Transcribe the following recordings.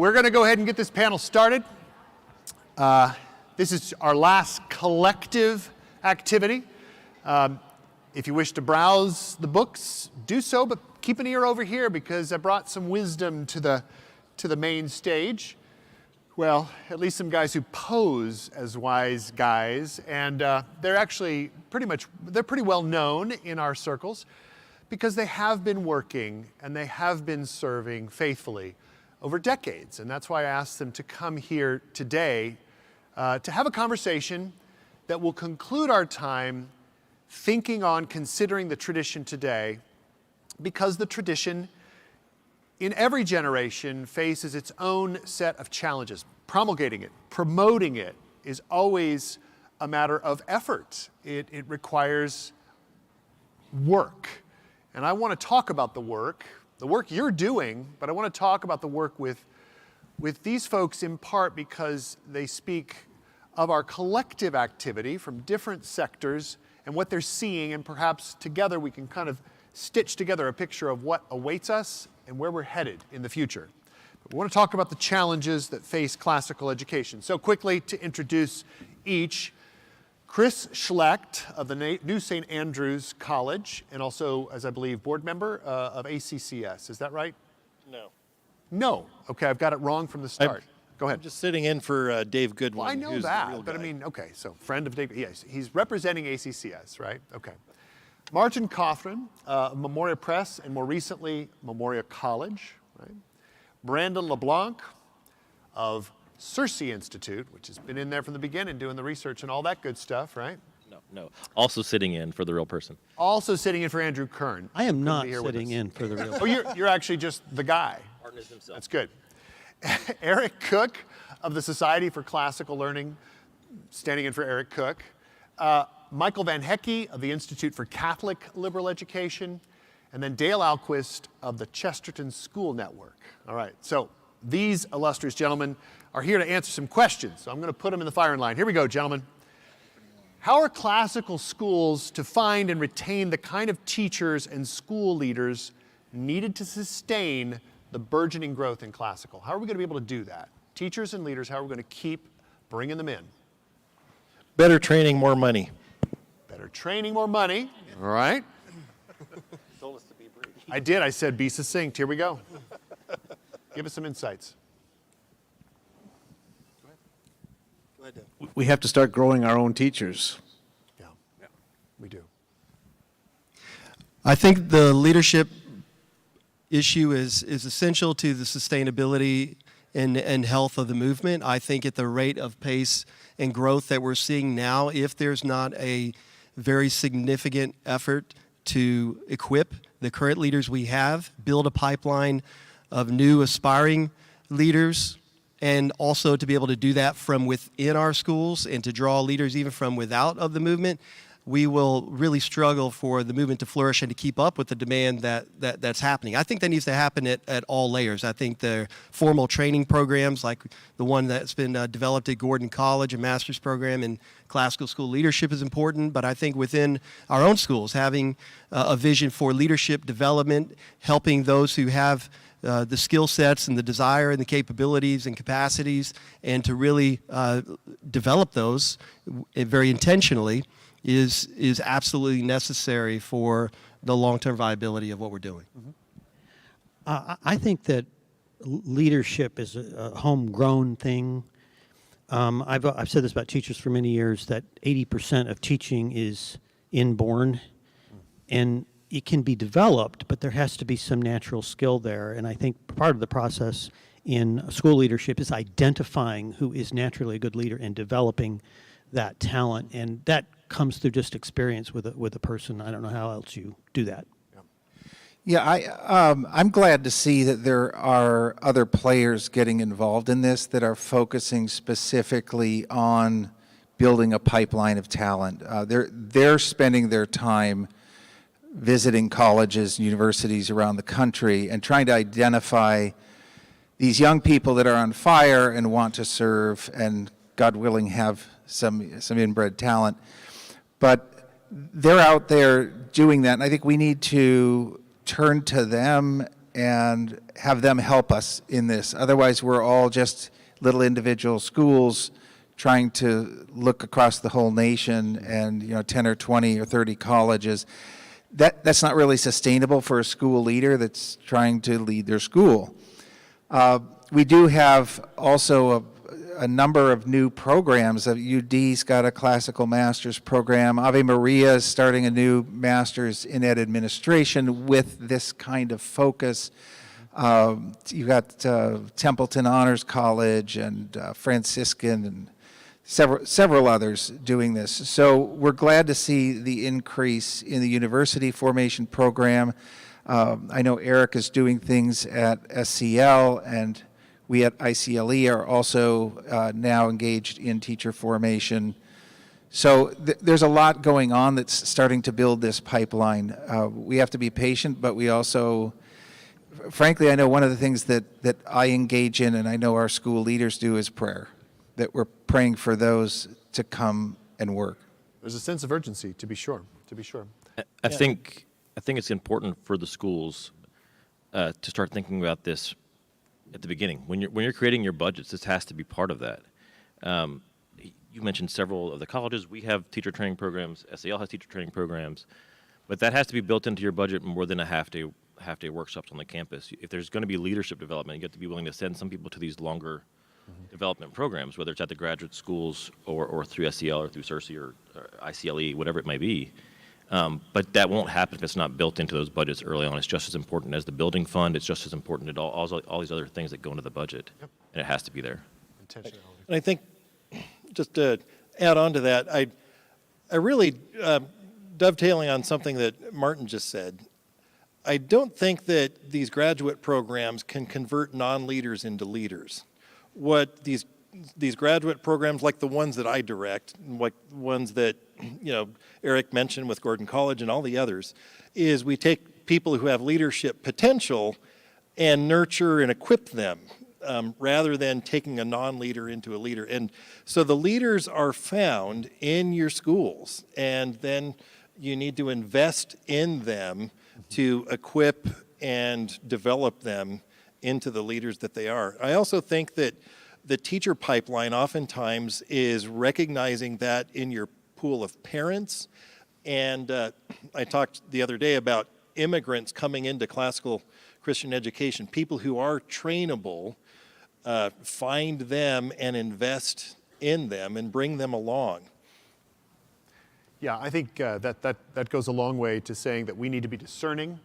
We're going to go ahead and get this panel started. This is our last collective activity. If you wish to browse the books, do so, but keep an ear over here because I brought some wisdom to the main stage. Well, at least some guys who pose as wise guys, and they're actually they're pretty well known in our circles because they have been working and they have been serving faithfully over decades. And that's why I asked them to come here today to have a conversation that will conclude our time thinking on considering the tradition today, because the tradition in every generation faces its own set of challenges. Promulgating it, promoting it is always a matter of effort. It requires work. And I want to talk about the work you're doing, but I want to talk about the work with these folks in part because they speak of our collective activity from different sectors and what they're seeing, and perhaps together we can kind of stitch together a picture of what awaits us and where we're headed in the future. But we want to talk about the challenges that face classical education. So quickly to introduce each, Chris Schlecht of the New St. Andrews College, and also, as I believe, board member of ACCS. Is that right? No. No. Okay, I've got it wrong from the start. Go ahead. I'm just sitting in for Dave Goodwin. Well, I know who's that, the real but guy. I mean, okay, so friend of Dave, yes, he's representing ACCS, right? Okay. Martin Cothran, Memoria Press, and more recently, Memoria College, right? Brandon LeBlanc of Circe Institute, which has been in there from the beginning doing the research and all that good stuff, right? No. Also sitting in for the real person. Also sitting in for Andrew Kern. I am Couldn't not be here with sitting us. in for the real Oh, you're actually just the guy. Martin is himself. That's good. Eric Cook of the Society for Classical Learning, standing in for Eric Cook. Michael Van Hecke of the Institute for Catholic Liberal Education. And then Dale Ahlquist of the Chesterton School Network. All right, so these illustrious gentlemen are here to answer some questions. So I'm going to put them in the firing line. Here we go, gentlemen. How are classical schools to find and retain the kind of teachers and school leaders needed to sustain the burgeoning growth in classical? How are we going to be able to do that? Teachers and leaders, how are we going to keep bringing them in? Better training, more money. Better training, more money. All right. Told us to be brief. I did. I said be succinct. Here we go. Give us some insights. Go ahead, Dan. We have to start growing our own teachers. Yeah, we do. I think the leadership issue is essential to the sustainability and health of the movement. I think at the rate of pace and growth that we're seeing now, if there's not a very significant effort to equip the current leaders we have, build a pipeline of new aspiring leaders, and also to be able to do that from within our schools and to draw leaders even from without of the movement, we will really struggle for the movement to flourish and to keep up with the demand that's happening. I think that needs to happen at all layers. I think the formal training programs like the one that's been developed at Gordon College, a master's program in classical school leadership is important, but I think within our own schools, having a vision for leadership development, helping those who have the skill sets and the desire and the capabilities and capacities, and to really develop those very intentionally is absolutely necessary for the long-term viability of what we're doing. I think that leadership is a homegrown thing. I've said this about teachers for many years, that 80% of teaching is inborn, and it can be developed, but there has to be some natural skill there. And I think part of the process in school leadership is identifying who is naturally a good leader and developing that talent. And that comes through just experience with a person. I don't know how else you do that. Yeah, I'm glad to see that there are other players getting involved in this that are focusing specifically on building a pipeline of talent. They're spending their time visiting colleges and universities around the country and trying to identify these young people that are on fire and want to serve and, God willing, have some inbred talent. But they're out there doing that, and I think we need to turn to them and have them help us in this. Otherwise, we're all just little individual schools trying to look across the whole nation and 10 or 20 or 30 colleges. That's not really sustainable for a school leader that's trying to lead their school. We do have also a number of new programs. UD's got a classical master's program. Ave Maria is starting a new master's in ed administration with this kind of focus. You got Templeton Honors College and Franciscan and several others doing this. So we're glad to see the increase in the university formation program. I know Eric is doing things at SCL, and we at ICLE are also now engaged in teacher formation. So there's a lot going on that's starting to build this pipeline. We have to be patient, but we also, frankly, I know one of the things that I engage in, and I know our school leaders do, is prayer, that we're praying for those to come and work. There's a sense of urgency, to be sure, I think it's important for the schools to start thinking about this at the beginning. When you're creating your budgets, this has to be part of that. You mentioned several of the colleges. We have teacher training programs. SAL has teacher training programs, but that has to be built into your budget more than a half-day workshops on the campus. If there's going to be leadership development, you have to be willing to send some people to these longer development programs, whether it's at the graduate schools or through SEL or through CERSI or ICLE, whatever it may be. But that won't happen if it's not built into those budgets early on. It's just as important as the building fund. It's just as important as all these other things that go into the budget. Yep. And it has to be there. Intentionality. And I think, just to add on to that, I really, dovetailing on something that Martin just said, I don't think that these graduate programs can convert non-leaders into leaders. What these graduate programs, like the ones that I direct, like ones that Eric mentioned with Gordon College and all the others, is we take people who have leadership potential and nurture and equip them, rather than taking a non-leader into a leader. And so the leaders are found in your schools, and then you need to invest in them to equip and develop them into the leaders that they are. I also think that the teacher pipeline oftentimes is recognizing that in your pool of parents. And I talked the other day about immigrants coming into classical Christian education, people who are trainable. Find them and invest in them and bring them along. Yeah, I think that goes a long way to saying that we need to be discerning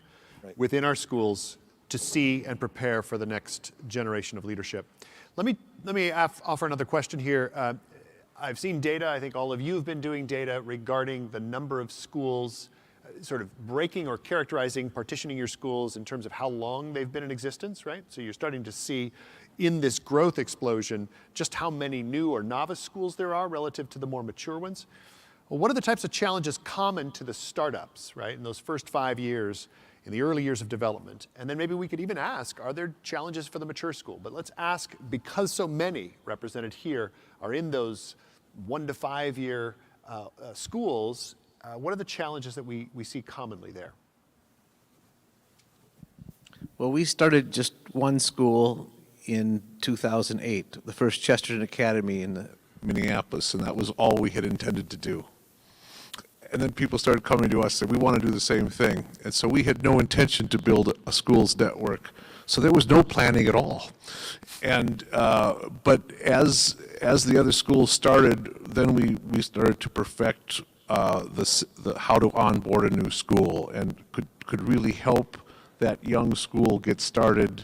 within our schools to see and prepare for the next generation of leadership. Let me offer another question here. I've seen data, I think all of you have been doing data regarding the number of schools, sort of breaking or characterizing, partitioning your schools in terms of how long they've been in existence, right? So you're starting to see in this growth explosion just how many new or novice schools there are relative to the more mature ones. Well, what are the types of challenges common to the startups, right, in those first 5 years, in the early years of development? And then maybe we could even ask, are there challenges for the mature school? But let's ask, because so many represented here are in those 1 to 5 year schools, what are the challenges that we see commonly there? Well, we started just one school in 2008, the first Chesterton Academy in Minneapolis, and that was all we had intended to do. And then people started coming to us and said, we want to do the same thing. And so we had no intention to build a schools network. So there was no planning at all. And, but as the other schools started, then we started to perfect the how to onboard a new school and could really help that young school get started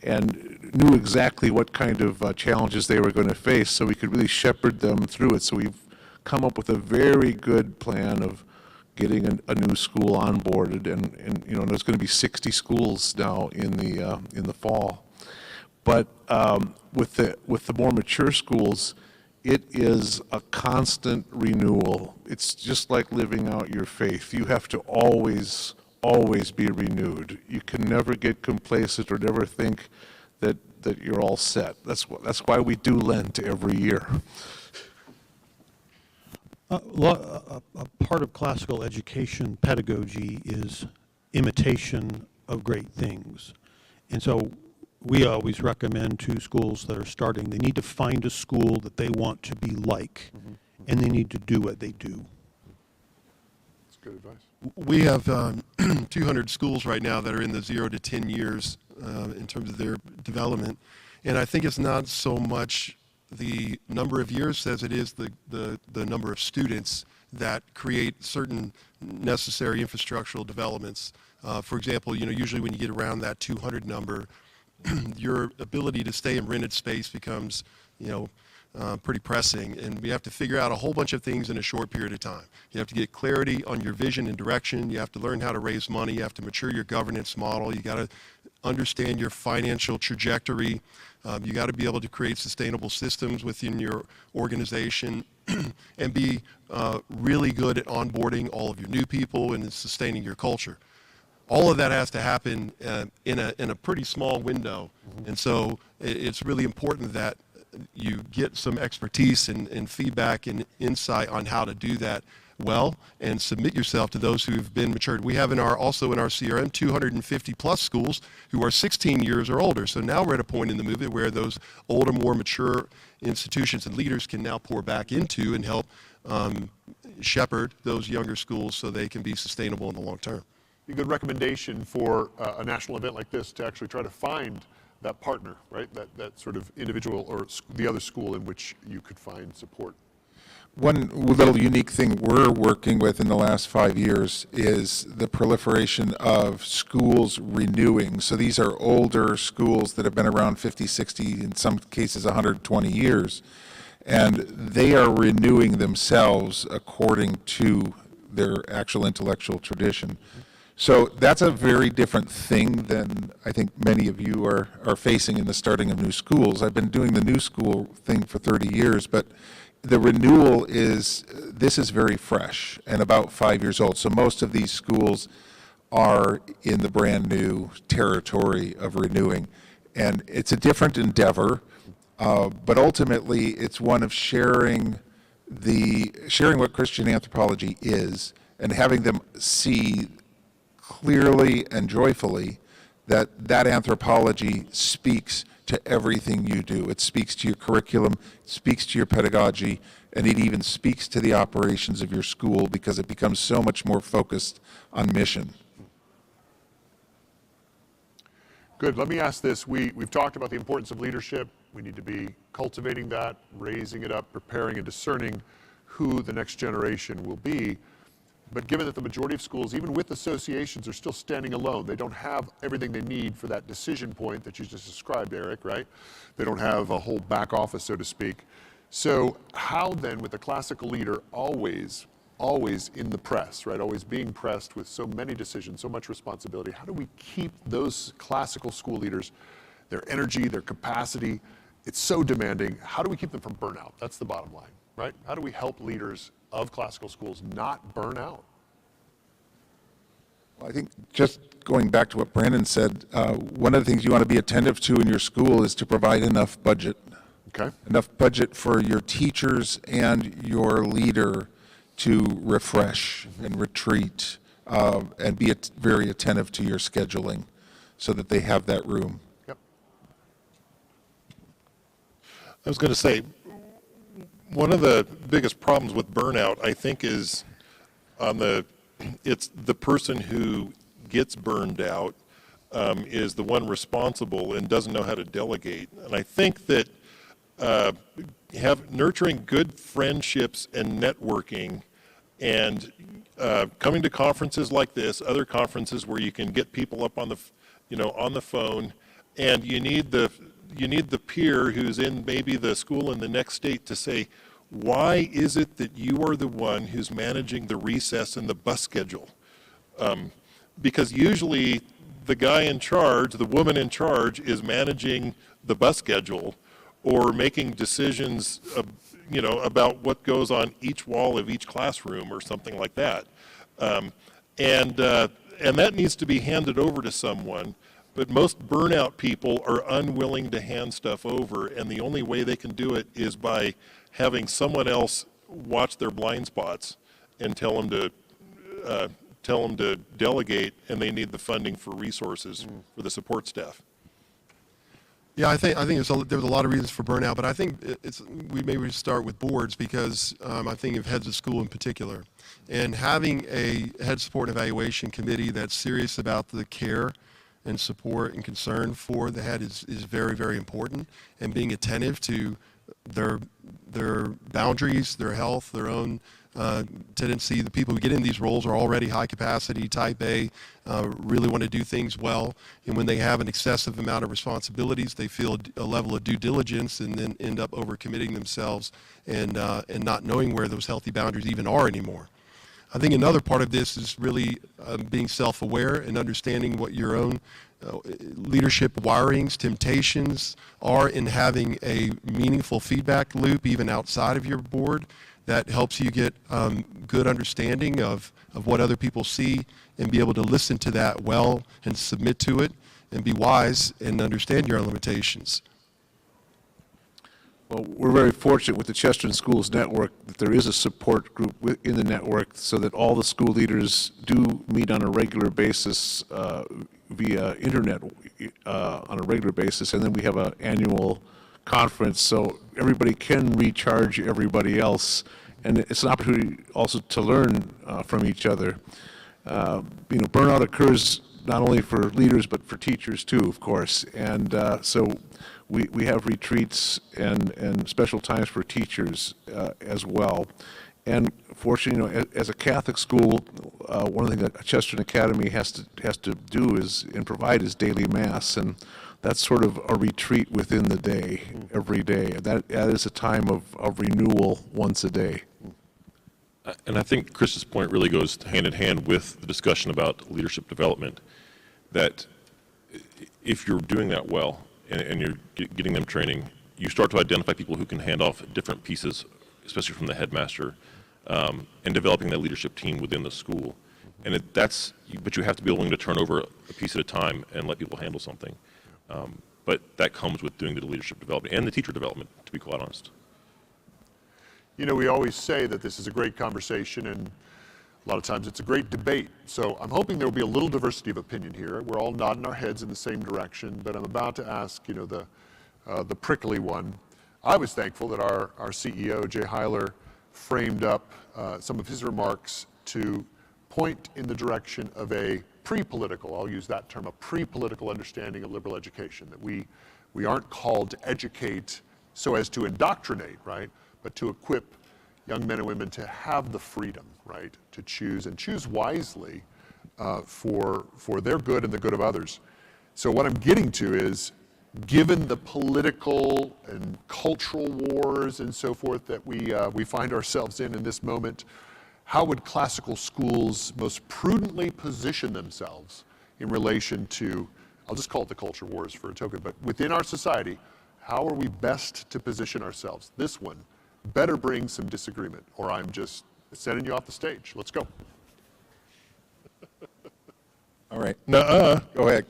and knew exactly what kind of challenges they were going to face, so we could really shepherd them through it. So we've come up with a very good plan of getting a new school onboarded, and you know, there's going to be 60 schools now in the fall. But with the more mature schools, it is a constant renewal. It's just like living out your faith. You have to always be renewed. You can never get complacent or never think that you're all set. That's why we do Lent every year. A part of classical education pedagogy is imitation of great things. And so we always recommend to schools that are starting, they need to find a school that they want to be like, and they need to do what they do. That's good advice. We have 200 schools right now that are in the 0 to 10 years in terms of their development. And I think it's not so much the number of years as it is the number of students that create certain necessary infrastructural developments. For example, you know, usually when you get around that 200 number, your ability to stay in rented space becomes, you know, pretty pressing, and we have to figure out a whole bunch of things in a short period of time. You have to get clarity on your vision and direction. You have to learn how to raise money. You have to mature your governance model. You got to understand your financial trajectory. You got to be able to create sustainable systems within your organization and be really good at onboarding all of your new people and sustaining your culture. All of that has to happen in a pretty small window, and so it's really important that you get some expertise and feedback and insight on how to do that well and submit yourself to those who've been matured. We have also in our CRM 250 plus schools who are 16 years or older. So now we're at a point in the movement where those older, more mature institutions and leaders can now pour back into and help shepherd those younger schools so they can be sustainable in the long term. A good recommendation for a national event like this to actually try to find that partner, right? That sort of individual or the other school in which you could find support. One little unique thing we're working with in the last 5 years is the proliferation of schools renewing. So these are older schools that have been around 50, 60, in some cases 120 years, and they are renewing themselves according to their actual intellectual tradition. So that's a very different thing than I think many of you are facing in the starting of new schools. I've been doing the new school thing for 30 years, but the renewal this is very fresh and about 5 years old. So most of these schools are in the brand new territory of renewing. And it's a different endeavor, but ultimately it's one of sharing what Christian anthropology is and having them see clearly and joyfully that anthropology speaks to everything you do. It speaks to your curriculum, it speaks to your pedagogy, and it even speaks to the operations of your school because it becomes so much more focused on mission. Good. Let me ask this. We've talked about the importance of leadership. We need to be cultivating that, raising it up, preparing and discerning who the next generation will be. But given that the majority of schools, even with associations, are still standing alone, they don't have everything they need for that decision point that you just described, Eric, right? They don't have a whole back office, so to speak. So how then, with the classical leader always in the press, right? Always being pressed with so many decisions, so much responsibility, how do we keep those classical school leaders, their energy, their capacity? It's so demanding. How do we keep them from burnout? That's the bottom line. right? How do we help leaders of classical schools not burn out? I think just going back to what Brandon said, one of the things you want to be attentive to in your school is to provide enough budget. Okay. Enough budget for your teachers and your leader to refresh and retreat and be very attentive to your scheduling so that they have that room. Yep. I was going to say, one of the biggest problems with burnout, I think, is it's the person who gets burned out is the one responsible and doesn't know how to delegate. And I think that nurturing good friendships and networking and coming to conferences like this, other conferences where you can get people up on the phone, and you need the peer who's in maybe the school in the next state to say, why is it that you are the one who's managing the recess and the bus schedule? Because usually the guy in charge, the woman in charge, is managing the bus schedule or making decisions about what goes on each wall of each classroom or something like that. And that needs to be handed over to someone. But most burnout people are unwilling to hand stuff over, and the only way they can do it is by having someone else watch their blind spots and tell them to delegate, and they need the funding for resources for the support staff. Yeah, I think there's a lot of reasons for burnout, but I think we maybe start with boards because I think of heads of school in particular. And having a head support and evaluation committee that's serious about the care and support and concern for the head is very, very important, and being attentive to their boundaries, their health, their own tendency. The people who get in these roles are already high capacity, type A, really want to do things well. And when they have an excessive amount of responsibilities, they feel a level of due diligence and then end up overcommitting themselves and not knowing where those healthy boundaries even are anymore. I think another part of this is really being self-aware and understanding what your own leadership wirings, temptations are in having a meaningful feedback loop even outside of your board that helps you get good understanding of what other people see and be able to listen to that well and submit to it and be wise and understand your own limitations. Well, we're very fortunate with the Chesterton Schools Network that there is a support group in the network so that all the school leaders do meet on a regular basis via internet on a regular basis, and then we have an annual conference so everybody can recharge everybody else, and it's an opportunity also to learn from each other. Burnout occurs not only for leaders but for teachers too, of course, and so we have retreats and special times for teachers as well. And fortunately, as a Catholic school, one of the things that Chesterton Academy has to do and provide is daily mass, and that's sort of a retreat within the day, every day. That is a time of renewal once a day. And I think Chris's point really goes hand in hand with the discussion about leadership development, that if you're doing that well and you're getting them training, you start to identify people who can hand off different pieces, especially from the headmaster, and developing that leadership team within the school. And but you have to be willing to turn over a piece at a time and let people handle something. But that comes with doing the leadership development and the teacher development, to be quite honest. We always say that this is a great conversation, and a lot of times it's a great debate. So I'm hoping there will be a little diversity of opinion here. We're all nodding our heads in the same direction, but I'm about to ask, the prickly one. I was thankful that our CEO, Jay Heiler, framed up some of his remarks to point in the direction of a pre-political, I'll use that term, a pre-political understanding of liberal education, that we aren't called to educate so as to indoctrinate, right, but to equip young men and women to have the freedom, right, to choose and choose wisely for their good and the good of others. So what I'm getting to is, given the political and cultural wars and so forth that we find ourselves in this moment, how would classical schools most prudently position themselves in relation to, I'll just call it the culture wars for a token, but within our society, how are we best to position ourselves? This one, better bring some disagreement, or I'm just sending you off the stage. Let's go. All right. Nuh-uh. Go ahead.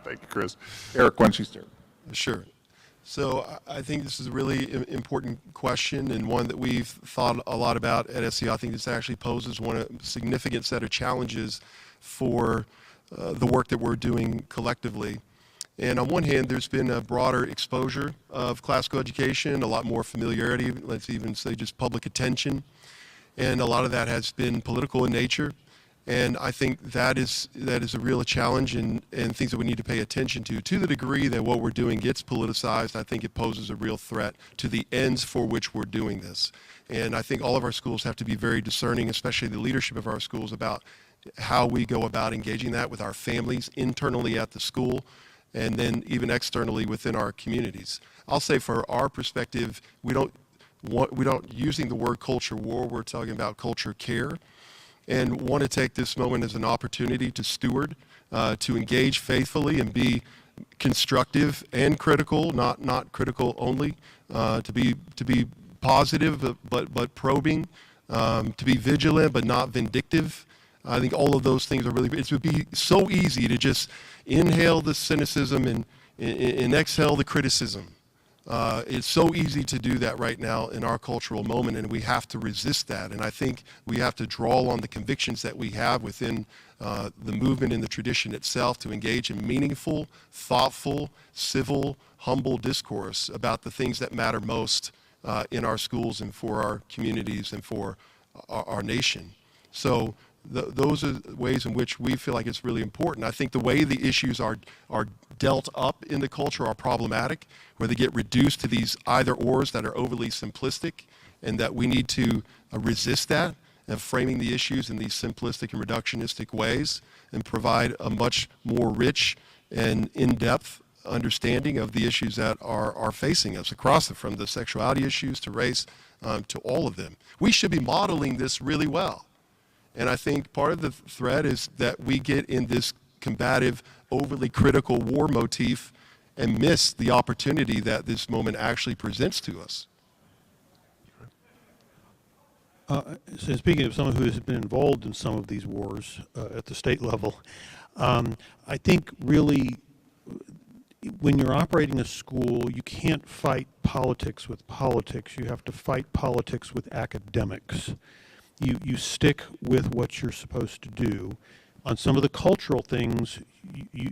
Thank you, Chris. Eric, why don't you start? Sure. So I think this is a really important question, and one that we've thought a lot about at SEO. I think this actually poses a significant set of challenges for the work that we're doing collectively. And on one hand, there's been a broader exposure of classical education, a lot more familiarity, let's even say just public attention. And a lot of that has been political in nature. And I think that is a real challenge and things that we need to pay attention to. To the degree that what we're doing gets politicized, I think it poses a real threat to the ends for which we're doing this. And I think all of our schools have to be very discerning, especially the leadership of our schools, about how we go about engaging that with our families internally at the school, and then even externally within our communities. I'll say for our perspective, we don't using the word culture war, we're talking about culture care, and want to take this moment as an opportunity to steward, to engage faithfully and be constructive and critical, not critical only, to be positive but probing, to be vigilant but not vindictive. I think all of those things are really, it would be so easy to just inhale the cynicism and exhale the criticism. It's so easy to do that right now in our cultural moment, and we have to resist that. And I think we have to draw on the convictions that we have within the movement and the tradition itself to engage in meaningful, thoughtful, civil, humble discourse about the things that matter most in our schools and for our communities and for our nation. So those are ways in which we feel like it's really important. I think the way the issues are dealt up in the culture are problematic, where they get reduced to these either-ors that are overly simplistic, and that we need to resist that and framing the issues in these simplistic and reductionistic ways and provide a much more rich and in-depth understanding of the issues that are facing us across it, from the sexuality issues to race, to all of them. We should be modeling this really well. And I think part of the threat is that we get in this combative, overly critical war motif and miss the opportunity that this moment actually presents to us. So speaking of someone who has been involved in some of these wars at the state level, I think really when you're operating a school, you can't fight politics with politics. You have to fight politics with academics. You stick with what you're supposed to do. On some of the cultural things, you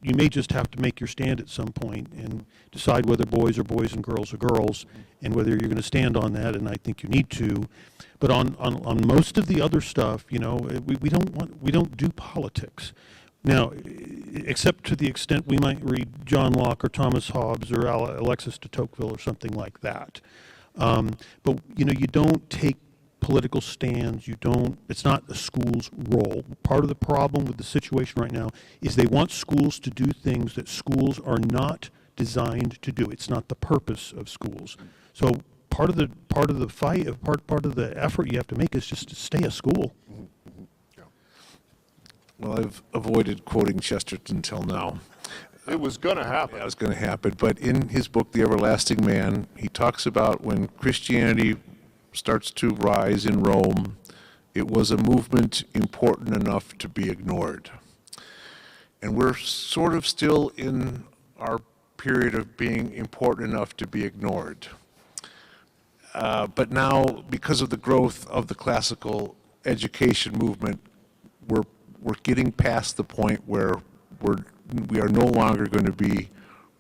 may just have to make your stand at some point and decide whether boys are boys and girls are girls, and whether you're going to stand on that. And I think you need to. But on most of the other stuff, we don't do politics. Now, except to the extent we might read John Locke or Thomas Hobbes or Alexis de Tocqueville or something like that. But you don't take political stands. It's not a school's role. Part of the problem with the situation right now is they want schools to do things that schools are not designed to do. It's not the purpose of schools. So part of the fight, part of the effort you have to make is just to stay a school. Well, I've avoided quoting Chesterton until now. It was going to happen. Yeah, it was going to happen. But in his book, The Everlasting Man, he talks about when Christianity starts to rise in Rome, it was a movement important enough to be ignored. And we're sort of still in our period of being important enough to be ignored. But now, because of the growth of the classical education movement, we're getting past the point where we are no longer going to be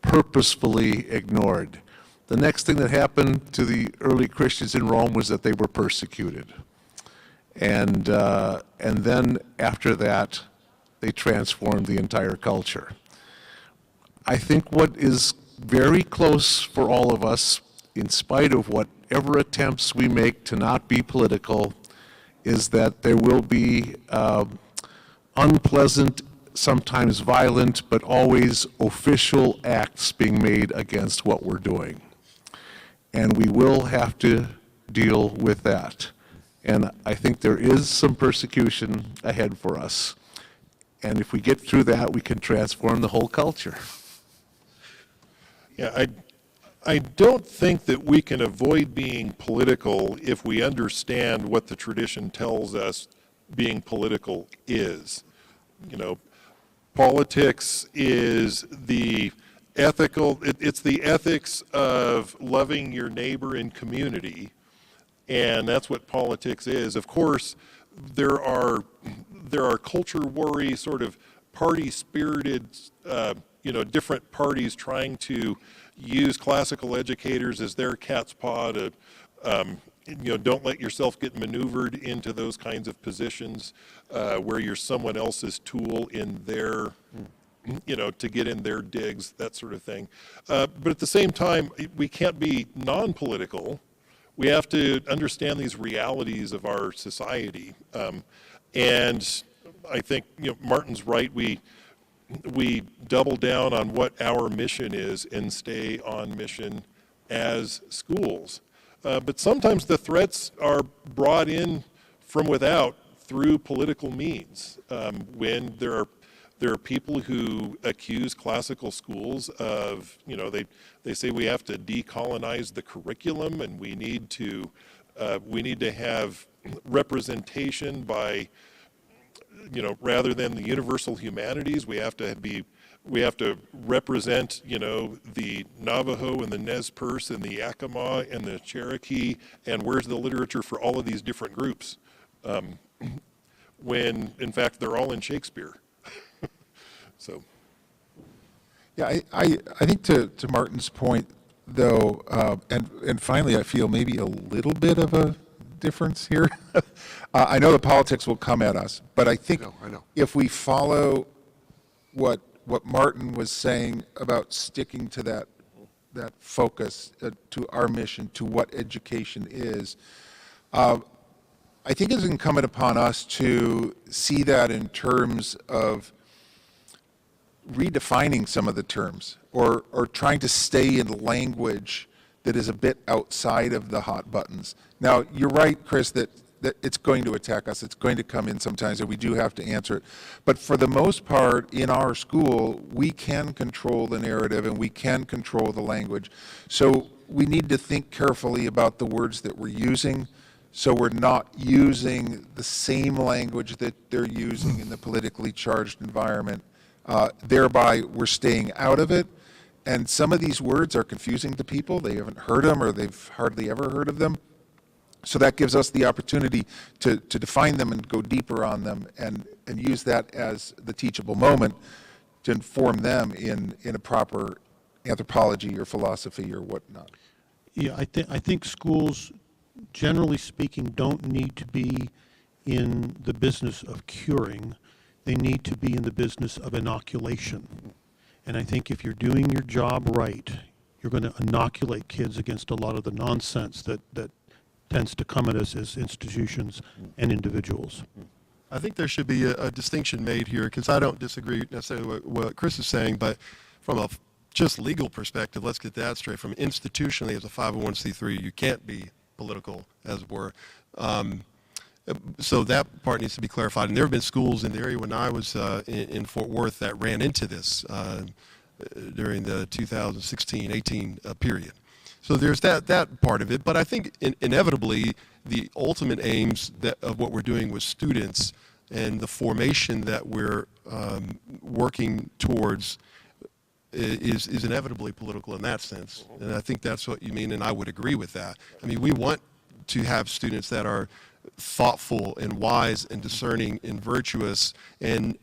purposefully ignored. The next thing that happened to the early Christians in Rome was that they were persecuted. And then after that, they transformed the entire culture. I think what is very close for all of us, in spite of whatever attempts we make to not be political, is that there will be unpleasant, sometimes violent, but always official acts being made against what we're doing. And we will have to deal with that. And I think there is some persecution ahead for us. And if we get through that, we can transform the whole culture. Yeah, I don't think that we can avoid being political if we understand what the tradition tells us being political is. You know, politics is the it's the ethics of loving your neighbor and community, and that's what politics is. Of course, there are culture warry, sort of party-spirited, different parties trying to use classical educators as their cat's paw to, don't let yourself get maneuvered into those kinds of positions where you're someone else's tool in their, to get in their digs, that sort of thing. But at the same time, we can't be non-political. We have to understand these realities of our society. And I think, Martin's right. We double down on what our mission is and stay on mission as schools. But sometimes the threats are brought in from without through political means. When there are people who accuse classical schools of, they say we have to decolonize the curriculum and we need to have representation by, rather than the universal humanities, we have to represent, the Navajo and the Nez Perce and the Yakima and the Cherokee, and where's the literature for all of these different groups? When, in fact, they're all in Shakespeare. So. Yeah, I think to Martin's point, though, and finally, I feel maybe a little bit of a difference here. I know the politics will come at us, but I think I know. if we follow what Martin was saying about sticking to that focus, to our mission, to what education is, I think it's incumbent upon us to see that in terms of redefining some of the terms or trying to stay in language that is a bit outside of the hot buttons. Now, you're right, Chris, that it's going to attack us. It's going to come in sometimes, and we do have to answer it. But for the most part, in our school, we can control the narrative and we can control the language. So we need to think carefully about the words that we're using, so we're not using the same language that they're using in the politically charged environment. Thereby, we're staying out of it. And some of these words are confusing to people. They haven't heard them or they've hardly ever heard of them. So that gives us the opportunity to define them and go deeper on them and use that as the teachable moment to inform them in a proper anthropology or philosophy or whatnot. Yeah, I think schools, generally speaking, don't need to be in the business of curing. They need to be in the business of inoculation. And I think if you're doing your job right, you're going to inoculate kids against a lot of the nonsense that tends to come at us as institutions and individuals. I think there should be a distinction made here, because I don't disagree necessarily with what Chris is saying, but from a just legal perspective, let's get that straight. From institutionally, as a 501c3, you can't be political, as it were. So that part needs to be clarified. And there have been schools in the area when I was in Fort Worth that ran into this during the 2016-18 period. So there's that part of it. But I think inevitably the ultimate aims of what we're doing with students and the formation that we're working towards is inevitably political in that sense. And I think that's what you mean, and I would agree with that. I mean, we want to have students that are thoughtful and wise and discerning and virtuous and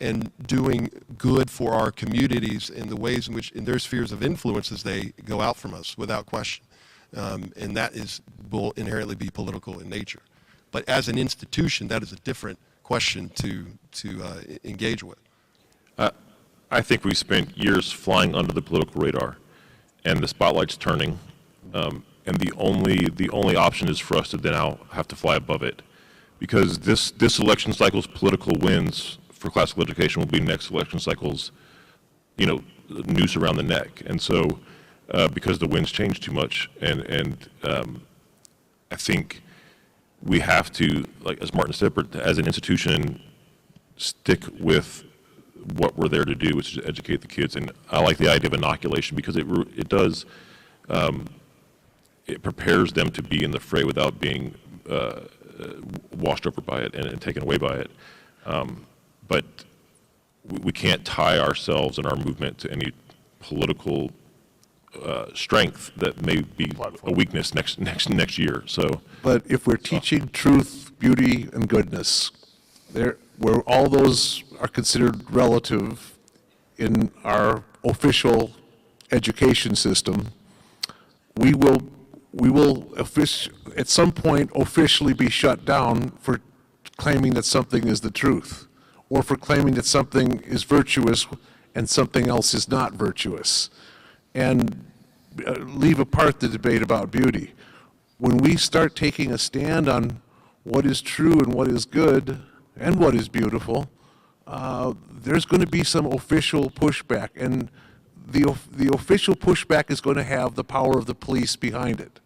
doing good for our communities in the ways in which in their spheres of influence as they go out from us, without question. And that will inherently be political in nature. But as an institution, that is a different question to engage with. I think we spent years flying under the political radar, and the spotlight's turning, and the only option is for us to now have to fly above it, because this election cycle's political wins for classical education will be next election cycle's, noose around the neck, and so because the winds change too much, and I think we have to, like as Martin said, as an institution, stick with what we're there to do, which is to educate the kids. And I like the idea of inoculation because it does it prepares them to be in the fray without being washed over by it and taken away by it. But we can't tie ourselves and our movement to any political strength that may be a weakness next year. So, But if we're teaching truth, beauty, and goodness, where all those are considered relative in our official education system, we will at some point officially be shut down for claiming that something is the truth, or for claiming that something is virtuous and something else is not virtuous. And leave apart the debate about beauty. When we start taking a stand on what is true and what is good and what is beautiful, there's going to be some official pushback, and the official pushback is going to have the power of the police behind it.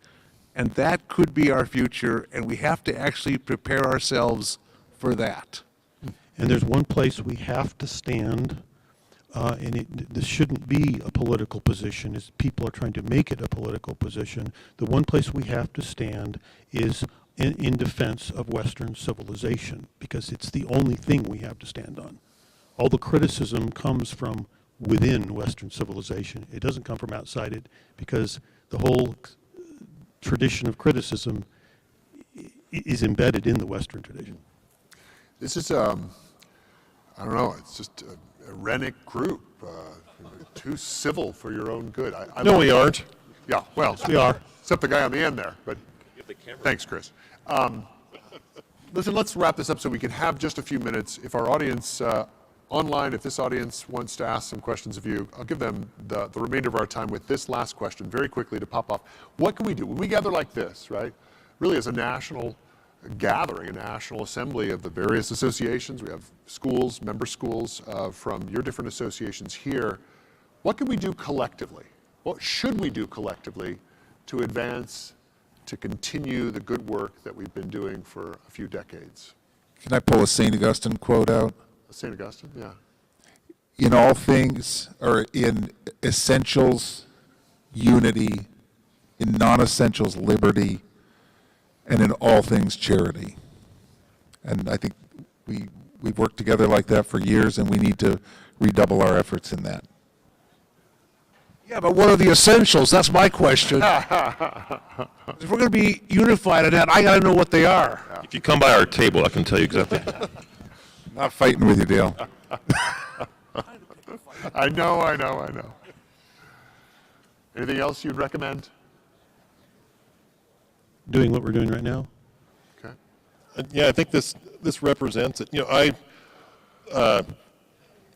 And that could be our future, and we have to actually prepare ourselves for that. And there's one place we have to stand, and this shouldn't be a political position, as people are trying to make it a political position. The one place we have to stand is in defense of Western civilization, because it's the only thing we have to stand on. All the criticism comes from within Western civilization. It doesn't come from outside it, because the whole tradition of criticism is embedded in the Western tradition. This is, I don't know, it's just a Rennick group, too civil for your own good. No, we aren't. Yeah, well, We are. except the guy on the end there, but thanks, Chris. Listen, let's wrap this up so we can have just a few minutes. If our audience online, if this audience wants to ask some questions of you, I'll give them the remainder of our time with this last question very quickly to pop off. What can we do when we gather like this, right? Really as a national gathering, a national assembly of the various associations. We have schools, member schools from your different associations here. What can we do collectively? What should we do collectively to advance, to continue the good work that we've been doing for a few decades? Can I pull a St. Augustine quote out? St. Augustine, yeah. In all things, or in essentials, unity, in non-essentials, liberty, and in all things, charity. And I think we've worked together like that for years, and we need to redouble our efforts in that. Yeah, but what are the essentials? That's my question. If we're going to be unified on that, I got to know what they are. if you come by our table, I can tell you exactly. Not fighting with you, Dale. I know. Anything else you'd recommend? Doing what we're doing right now. Okay. Yeah, I think this represents it. You know,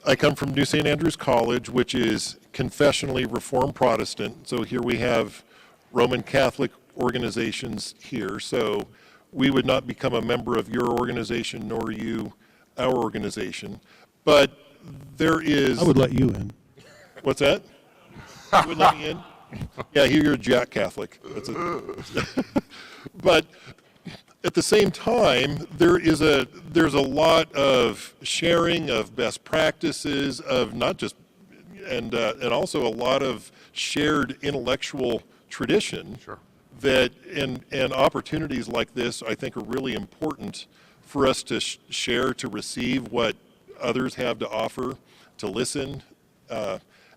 I come from New St. Andrews College, which is confessionally Reformed Protestant. So here we have Roman Catholic organizations here. So we would not become a member of your organization, nor you our organization. But there is... I would let you in. What's that? You would let me in? Yeah, here you're a Jack Catholic. But at the same time, there's a lot of sharing of best practices, of not just, and also a lot of shared intellectual tradition. Sure. That and opportunities like this, I think, are really important for us to share, to receive what others have to offer, to listen,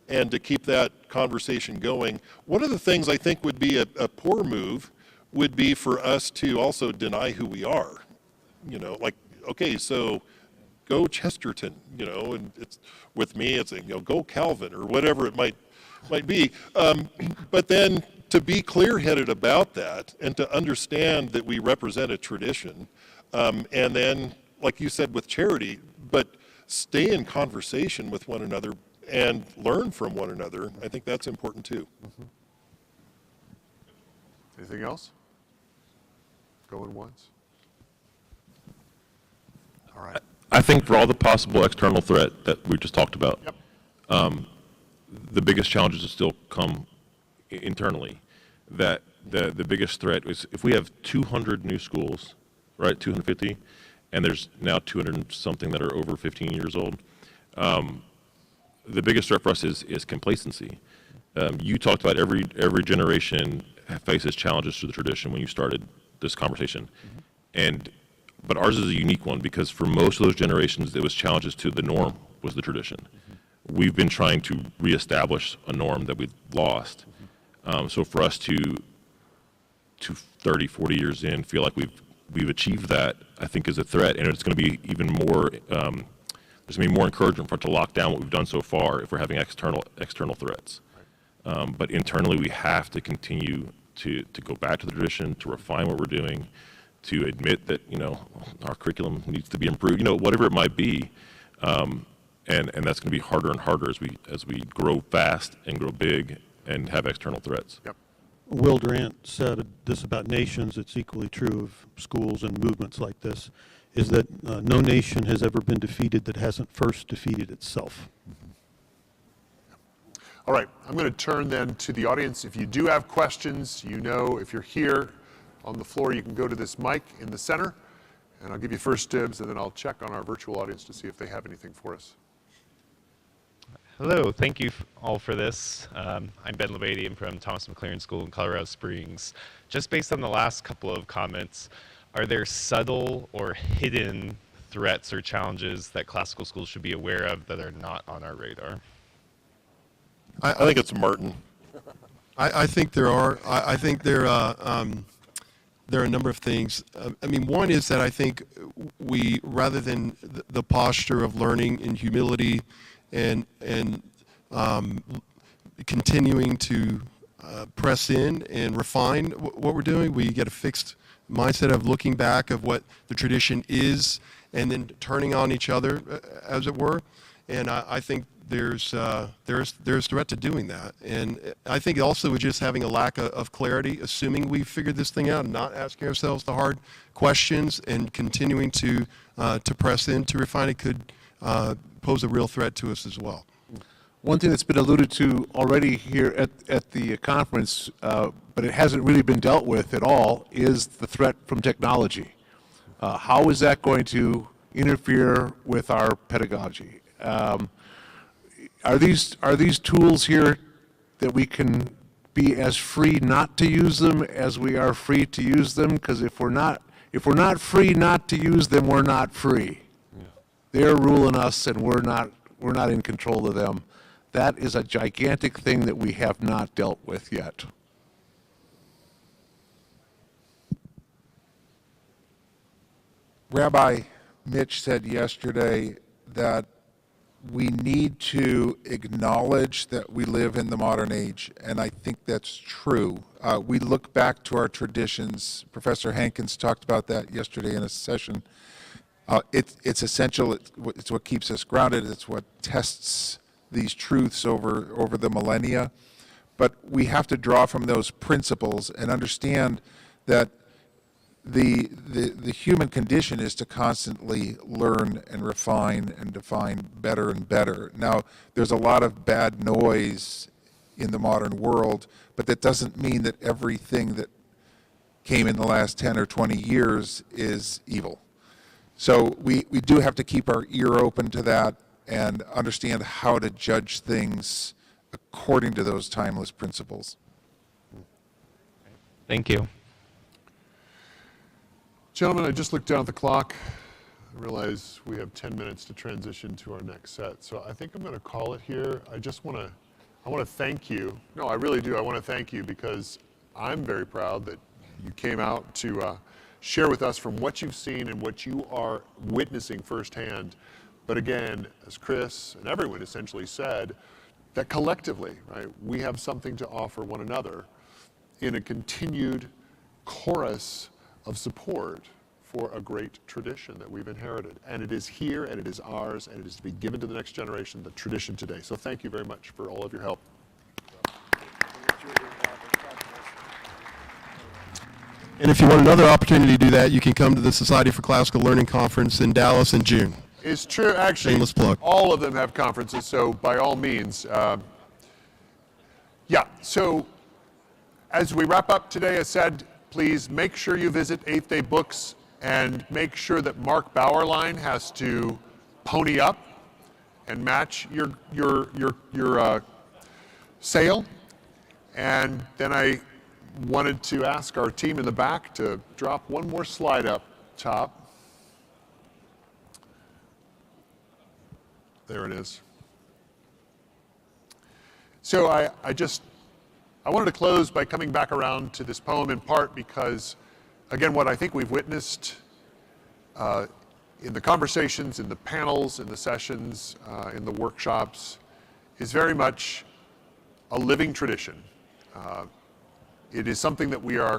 and to keep that conversation going. One of the things I think would be a poor move would be for us to also deny who we are. You know, like, okay, so go Chesterton, you know, and it's, with me, it's, you know, go Calvin or whatever it might be. But then to be clear-headed about that and to understand that we represent a tradition, and then, like you said, with charity, but stay in conversation with one another and learn from one another. I think that's important too. Mm-hmm. Anything else? Going once? All right. I think for all the possible external threat that we just talked about, the biggest challenges will still come internally. That the biggest threat is if we have 200 new schools, right, 250, and there's now 200 and something that are over 15 years old, the biggest threat for us is complacency. You talked about every generation faces challenges to the tradition when you started this conversation, but ours is a unique one because for most of those generations, it was challenges to the norm was the tradition. We've been trying to reestablish a norm that we've lost. So for us to 30, 40 years in feel like we've achieved that, I think is a threat, and it's going to be even more. There's going to be more encouragement for it to lock down what we've done so far if we're having external threats. But internally, we have to continue to go back to the tradition, to refine what we're doing, to admit that our curriculum needs to be improved, whatever it might be, and that's going to be harder and harder as we grow fast and grow big and have external threats. Yep. Will Durant said this about nations. It's equally true of schools and movements like this, is that no nation has ever been defeated that hasn't first defeated itself. All right, I'm going to turn then to the audience. If you do have questions, if you're here on the floor, you can go to this mic in the center, and I'll give you first dibs, and then I'll check on our virtual audience to see if they have anything for us. Hello, thank you all for this. I'm Ben Lebady. I'm from Thomas McLaren School in Colorado Springs. Just based on the last couple of comments, are there subtle or hidden threats or challenges that classical schools should be aware of that are not on our radar? I think it's Martin. I think there are. I think there are a number of things. One is that I think we, rather than the posture of learning in humility and continuing to press in and refine what we're doing, we get a fixed mindset of looking back of what the tradition is and then turning on each other, as it were. And I think there's threat to doing that. And I think also with just having a lack of clarity, assuming we've figured this thing out and not asking ourselves the hard questions and continuing to press in to refine it could pose a real threat to us as well. One thing that's been alluded to already here at the conference, but it hasn't really been dealt with at all, is the threat from technology. How is that going to interfere with our pedagogy? Are these tools here that we can be as free not to use them as we are free to use them? Because if we're not free not to use them, we're not free. Yeah. They're ruling us, and we're not in control of them. That is a gigantic thing that we have not dealt with yet. Rabbi Mitch said yesterday that we need to acknowledge that we live in the modern age, and I think that's true. We look back to our traditions. Professor Hankins talked about that yesterday in a session. It's essential. It's what keeps us grounded. It's what tests these truths over the millennia. But we have to draw from those principles and understand that the human condition is to constantly learn and refine and define better and better. Now, there's a lot of bad noise in the modern world, but that doesn't mean that everything that came in the last 10 or 20 years is evil. So we do have to keep our ear open to that and understand how to judge things according to those timeless principles. Thank you. Gentlemen, I just looked down at the clock. I realize we have 10 minutes to transition to our next set. So I think I'm going to call it here. I want to thank you. No, I really do. I want to thank you because I'm very proud that you came out to share with us from what you've seen and what you are witnessing firsthand. But again, as Chris and everyone essentially said, that collectively, right, we have something to offer one another in a continued chorus of support for a great tradition that we've inherited. And it is here, and it is ours, and it is to be given to the next generation, the tradition today. So thank you very much for all of your help. And if you want another opportunity to do that, you can come to the Society for Classical Learning Conference in Dallas in June. It's true, actually. Shameless plug. All of them have conferences, so by all means. So as we wrap up today, I said, please make sure you visit 8th Day Books and make sure that Mark Bauerlein has to pony up and match your sale. And then I wanted to ask our team in the back to drop one more slide up top. There it is. So I wanted to close by coming back around to this poem in part because, again, what I think we've witnessed in the conversations, in the panels, in the sessions, in the workshops, is very much a living tradition. It is something that we are